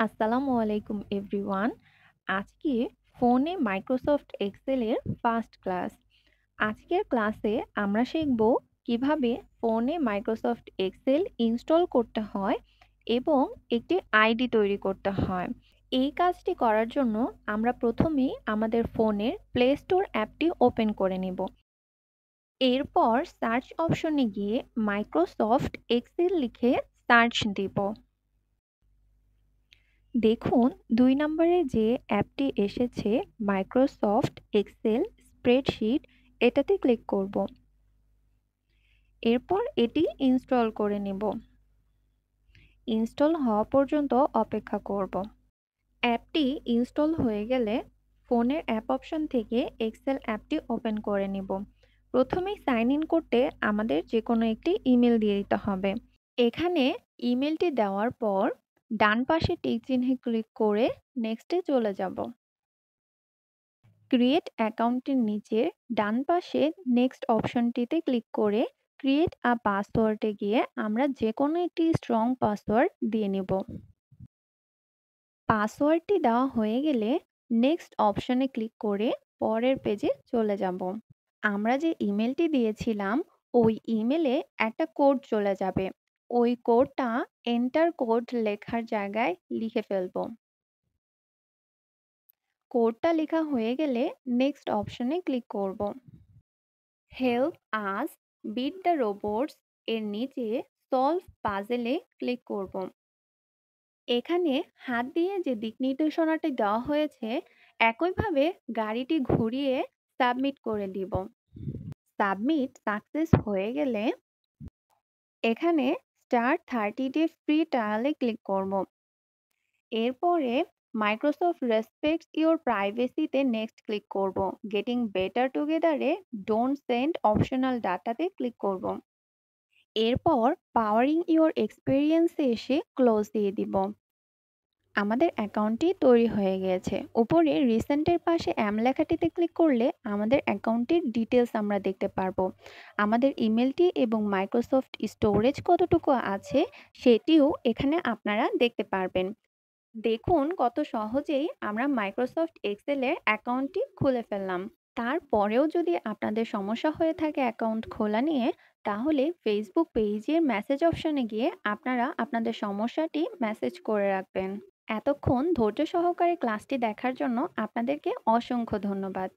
আসসালামু আলাইকুম এভরিওয়ান। আজকে ফোনে মাইক্রোসফট এক্সেলের ফার্স্ট ক্লাস। আজকের ক্লাসে আমরা শিখব কিভাবে ফোনে মাইক্রোসফট এক্সেল ইনস্টল করতে হয় এবং একটি আইডি তৈরি করতে হয়। এই কাজটি করার জন্য আমরা প্রথমেই আমাদের ফোনের প্লে স্টোর অ্যাপটি ওপেন করে নেব। এরপর সার্চ অপশনে গিয়ে মাইক্রোসফট এক্সেল লিখে সার্চ দিব। দেখুন ২ নম্বরে যে অ্যাপটি এসেছে মাইক্রোসফট এক্সেল স্প্রেডশিট, এটাতে ক্লিক করব। এরপর এটি ইনস্টল করে নেব। ইনস্টল হওয়া পর্যন্ত অপেক্ষা করব। অ্যাপটি ইনস্টল হয়ে গেলে ফোনের অ্যাপ অপশন থেকে এক্সেল অ্যাপটি ওপেন করে নেব। প্রথমেই সাইন ইন করতে আমাদের যে কোনো একটি ইমেল দিয়ে দিতে হবে। এখানে ইমেলটি দেওয়ার পর ডান পাশে টিক চিহ্নে ক্লিক করে নেক্সটে চলে যাব। ক্রিয়েট অ্যাকাউন্টের নিচে ডান পাশে নেক্সট অপশনটিতে ক্লিক করে ক্রিয়েট আ পাসওয়ার্ডে গিয়ে আমরা যে কোনো একটি স্ট্রং পাসওয়ার্ড দিয়ে নেব। পাসওয়ার্ডটি দেওয়া হয়ে গেলে নেক্সট অপশনে ক্লিক করে পরের পেজে চলে যাব। আমরা যে ইমেলটি দিয়েছিলাম ওই ইমেলে একটা কোড চলে যাবে। ওই কোডটা এন্টার কোড লেখার জায়গায় লিখে ফেলব। কোডটা লেখা হয়ে গেলে নেক্সট অপশনে ক্লিক করব। Help us beat the robots এর নিচে সলভ পাজেলে ক্লিক করব। এখানে হাত দিয়ে যে দিক নির্দেশনাটি দেওয়া হয়েছে একইভাবে গাড়িটি ঘুরিয়ে সাবমিট করে দিব। সাবমিট সাকসেস হয়ে গেলে এখানে স্টার্ট 30 ডে ফ্রি ট্রায়ালে ক্লিক করব। এরপরে মাইক্রোসফট রেসপেক্টস ইওর প্রাইভেসিতে নেক্সট ক্লিক করব। গেটিং বেটার টুগেদারে ডোন্ট সেন্ড অপশনাল ডাটাতে ক্লিক করব। এরপর পাওয়ারিং ইওর এক্সপেরিয়েন্সে এসে ক্লোজ দিয়ে দিব। আমাদের অ্যাকাউন্টটি তৈরি হয়ে গিয়েছে। উপরে রিসেন্টের পাশে লেখাটিতে ক্লিক করলে আমাদের অ্যাকাউন্টের ডিটেলস আমরা দেখতে পারবো। আমাদের ইমেলটি এবং মাইক্রোসফট স্টোরেজ কতটুকু আছে সেটিও এখানে আপনারা দেখতে পারবেন। দেখুন কত সহজেই আমরা মাইক্রোসফট এক্সেলের অ্যাকাউন্টটি খুলে ফেললাম। তারপরেও যদি আপনাদের সমস্যা হয়ে থাকে অ্যাকাউন্ট খোলা নিয়ে, তাহলে ফেসবুক পেজের মেসেজ অপশনে গিয়ে আপনারা আপনাদের সমস্যাটি মেসেজ করে রাখবেন। এতক্ষণ ধৈর্য সহকারে ক্লাসটি দেখার জন্য আপনাদেরকে অসংখ্য ধন্যবাদ।